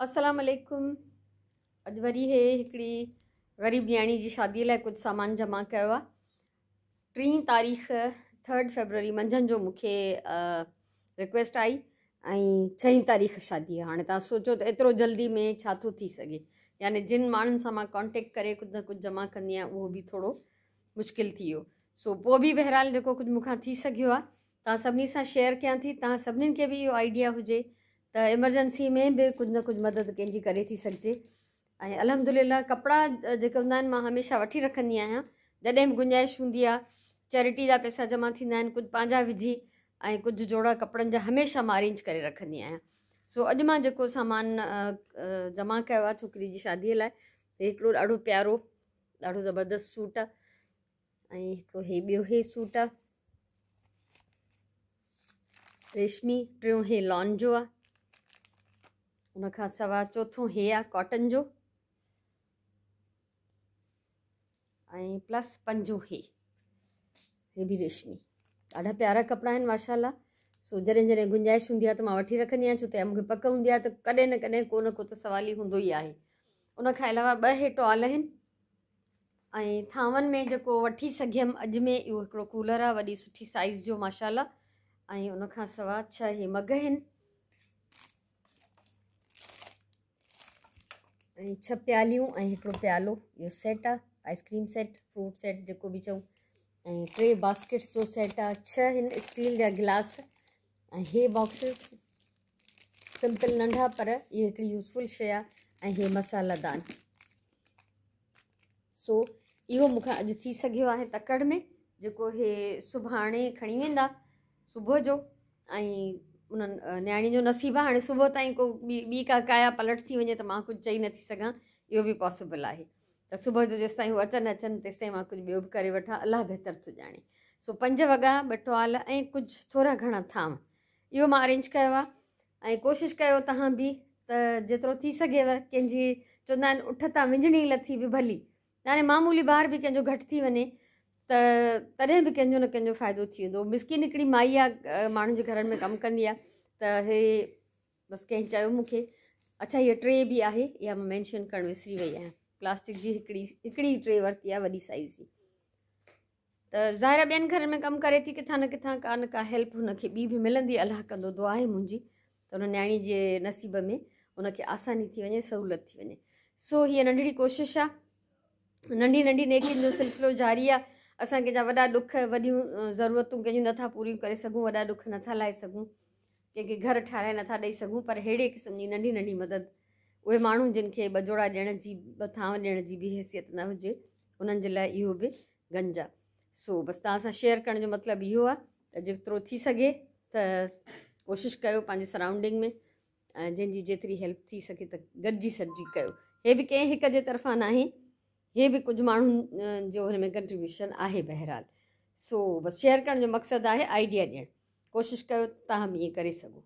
अस्सलाम वालेकुम। अॼु वरी हे हिकिड़ी ग़रीब न्याणी जी शादीअ लाइ कुझु सामान जमा कयो आहे। 3 तारीख़ 3 फरवरी मंझंदि जो मूंखे रिक्वेस्ट आई ऐं 6 तारीख़ शादी आहे। हाणे तव्हां सोचो त एतिरो जल्दी में छा थो थी सघे, यानी जिन माण्हुनि सां मां कॉन्टेक्ट करे कुझु न कुझु जमा कंदी आहियां उहो बि थोरो मुश्किल थी वियो। सो पोइ बि बहरहाल जेको कुझु मूंखां थी सघियो आहे तव्हां सभिनी सां शेयर कयां थी। तव्हां सभिनीनि खे बि इहो आइडिया हुजे त एमरजेंसी में बि कुझु न कुझु मदद कंहिंजी करे थी सघिजे। ऐं अल्हम्दुलिल्लाह कपिड़ा जेके हूंदा आहिनि मां हमेशह वठी रखंदी आहियां। जॾहिं बि गुंजाइश हूंदी आहे चैरिटी जा पैसा जमा थींदा आहिनि, कुझु पंहिंजा विझी ऐं कुझु जोड़ा कपिड़नि जा हमेशह मां अरेंज करे रखंदी आहियां। सो अॼु मां जेको सामान जमा कयो आहे छोकिरी जी शादीअ लाइ, हिकिड़ो ॾाढो प्यारो ॾाढो ज़बरदस्त सूट आहे ऐं हिकिड़ो हे ॿियो हे सूट आहे रेशमी, टियों हे लॉन जो आहे, उनखां सवाइ चौथों हे आहे कॉटन जो ऐं प्लस पंजो हे बि रेशमी। ॾाढा प्यारा कपिड़ा आहिनि माशाल्लाह। सो जॾहिं जॾहिं गुंजाइश हूंदी आहे त मां वठी रखंदी आहियां, छो त मूंखे पक हूंदी आहे त कॾहिं न कॾहिं को न को त सवाल ई हूंदो ई आहे। उनखां अलावा 2 हे टॉल आहिनि ऐं थांवनि में जेको वठी सघियमि अॼु में इहो हिकिड़ो कूलर आहे वॾी सुठी साइज़ जो माशाल्लाह। ऐं उनखां सवाइ 6 हे मग आहिनि ऐं 6 प्यालियूं ऐं हिकिड़ो प्यालो। इहो सेट आहे आइसक्रीम सेट, फ्रूट सेट जेको बि चऊं, ऐं 3 बास्केट्स जो सेट आहे। 6 हिन स्टील जा गिलास ऐं हे बॉक्सिस सिंपल नंढा पर इहे हिकिड़ी यूज़फुल शइ आहे। ऐं हे मसालादान। सो इहो मूंखां अॼु थी सघियो आहे तकड़ में, जेको हे सुभाणे खणी वेंदा सुबुह जो। ऐं उन्हनि न्याणी जो नसीबु आहे हाणे सुबुह ताईं को ॿी का काया पलट थी वञे त मां कुझु चई नथी सघां, इहो बि पॉसिबल आहे त सुबुह जो जेसि ताईं उहे अचनि तेसिताईं मां कुझु ॿियो बि करे वठां, अलाह बहितर थो ॼाणे। सो 5 वॻा 2 टॉल ऐं कुझु थोरा घणा थांव इहो मां अरेंज कयो आहे। ऐं कोशिशि कयो तव्हां बि त जेतिरो थी सघेव, कंहिंजी चवंदा आहिनि उठ तां विञणी लथी बि भली, यानी मामूली ॿार बि कंहिंजो घटि थी वञे त तॾहिं बि कंहिंजो न कंहिंजो फ़ाइदो थी वेंदो। मिसकिन हिकिड़ी माई आहे माण्हुनि जे घरनि में कमु कंदी आहे त हे बसि कंहिं चयो मूंखे, अच्छा हीअ ट्रे बि आहे, इहा मां मैंशन करणु विसरी वई आहियां। प्लास्टिक जी हिकिड़ी ट्रे वरिती आहे वॾी साइज़ जी। त ज़ाहिर ॿियनि घरनि में कमु करे थी, किथां न किथां का न का हेल्प हुनखे ॿी बि मिलंदी। अलाह कंदो, दुआ आहे मुंहिंजी त हुन न्याणी जे नसीब में हुनखे आसानी थी वञे, सहूलियत थी वञे। सो हीअ नंढड़ी कोशिशि आहे, नंढी नंढी नेकियुनि जो सिलसिलो जारी आहे। असां कंहिंजा वॾा ॾुख वॾियूं ज़रूरतूं कंहिंजूं नथा पूरियूं करे सघूं, वॾा ॾुख नथा लाहे सघूं, कंहिंखे घर ठाराए नथा ॾेई सघूं, पर अहिड़े क़िस्म जी नंढी नंढी मदद उहे माण्हू जिन खे 2 जोड़ा ॾियण जी 2 थांव ॾियण जी बि हैसियत न हुजे उन्हनि जे लाइ इहो बि गंज आहे। सो बसि तव्हां सां शेयर करण जो मतिलबु इहो आहे त जेतिरो थी सघे त कोशिशि कयो पंहिंजे सराउंडिंग में, जंहिंजी जेतिरी हेल्प थी सघे त गॾिजी सॾिजी कयो। हे बि कंहिं हिक जे तरफ़ां न आहे, हे बि कुझु माण्हुनि जो हिन में कंट्रीब्यूशन आहे बहरहाल। सो बसि शेयर करण जो मक़सदु आहे आइडिया ॾियणु। कोशिशि कयो तव्हां बि ईअं करे सघो।